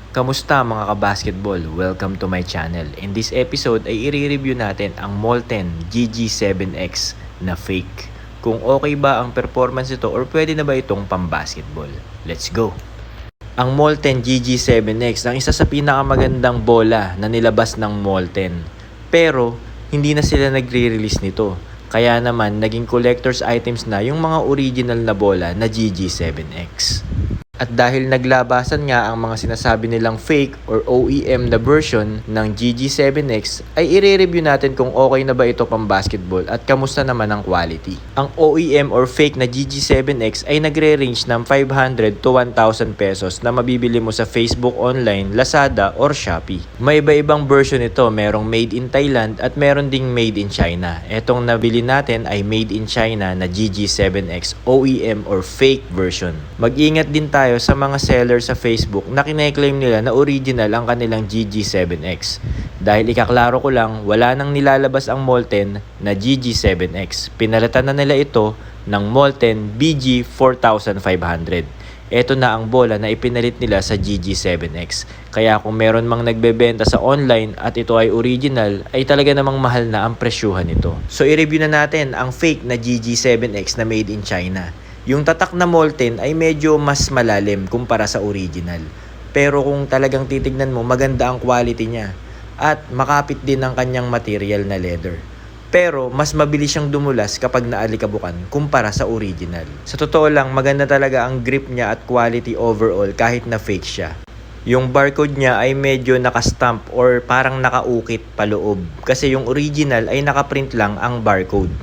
Kamusta mga kabasketball? Welcome to my channel. In this episode ay i-review natin ang Molten GG7X na fake. Kung okay ba ang performance nito or pwede na ba itong pambasketball. Let's go! Ang Molten GG7X ang isa sa pinakamagandang bola na nilabas ng Molten. Pero hindi na sila nagre-release nito. Kaya naman naging collector's items na yung mga original na bola na GG7X. At dahil naglabasan nga ang mga sinasabi nilang fake or OEM na version ng GG7X, ay i-review natin kung okay na ba ito pang basketball at kamusta naman ang quality. Ang OEM or fake na GG7X ay nagre-range ng 500 to 1,000 pesos na mabibili mo sa Facebook online, Lazada or Shopee. May iba-ibang version ito, merong made in Thailand at meron ding made in China. Etong nabili natin ay made in China na GG7X OEM or fake version. Mag-ingat din tayo sa mga seller sa Facebook na kine-claim nila na original ang kanilang GG7X. Dahil ikaklaro ko lang, wala nang nilalabas ang Molten na GG7X. Pinalitan na nila ito ng Molten BG4500. Ito na ang bola na ipinalit nila sa GG7X. Kaya kung meron mang nagbebenta sa online at ito ay original, ay talaga namang mahal na ang presyuhan nito. So i-review na natin ang fake na GG7X na made in China. Yung tatak na Molten ay medyo mas malalim kumpara sa original. Pero kung talagang titignan mo, maganda ang quality niya. At makapit din ang kanyang material na leather. Pero mas mabilis siyang dumulas kapag naalikabukan kumpara sa original. Sa totoo lang, maganda talaga ang grip niya at quality overall kahit na fake siya. Yung barcode niya ay medyo nakastamp or parang nakaukit paloob. Kasi yung original ay nakaprint lang ang barcode.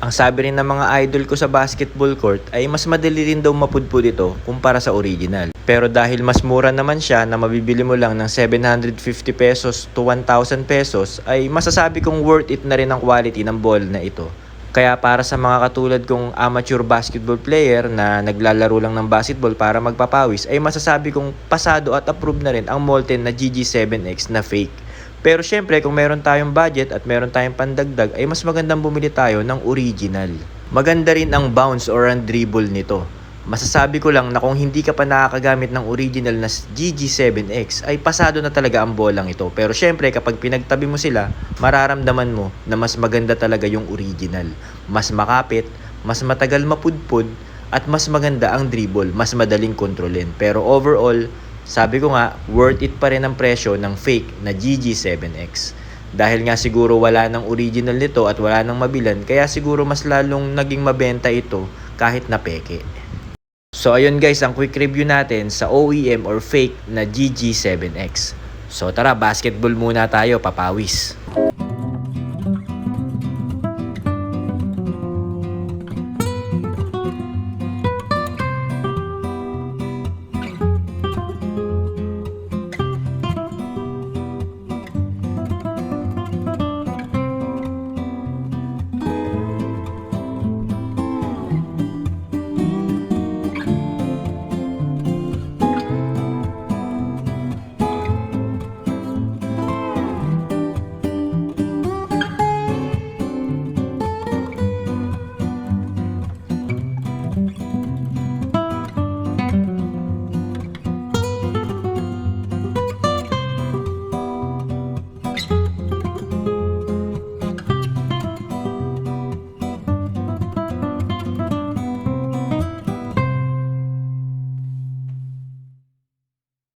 Ang sabi rin ng mga idol ko sa basketball court ay mas madali rin daw mapudpud ito kumpara sa original. Pero dahil mas mura naman siya na mabibili mo lang ng 750 pesos to 1,000 pesos ay masasabi kong worth it na rin ang quality ng ball na ito. Kaya para sa mga katulad kong amateur basketball player na naglalaro lang ng basketball para magpapawis ay masasabi kong pasado at approved na rin ang Molten na GG7X na fake. Pero syempre kung meron tayong budget at meron tayong pandagdag ay mas magandang bumili tayo ng original. Maganda rin ang bounce or ang dribble nito. Masasabi ko lang na kung hindi ka pa nakakagamit ng original na GG7X ay pasado na talaga ang bolang ito. Pero syempre kapag pinagtabi mo sila, mararamdaman mo na mas maganda talaga yung original. Mas makapit, mas matagal mapudpud at mas maganda ang dribble, mas madaling kontrolin. Pero overall, sabi ko nga, worth it pa rin ang presyo ng fake na GG7X. Dahil nga siguro wala ng original nito at wala nang mabilan, kaya siguro mas lalong naging mabenta ito kahit na peke. So ayun guys, ang quick review natin sa OEM or fake na GG7X. So tara, basketball muna tayo, papawis.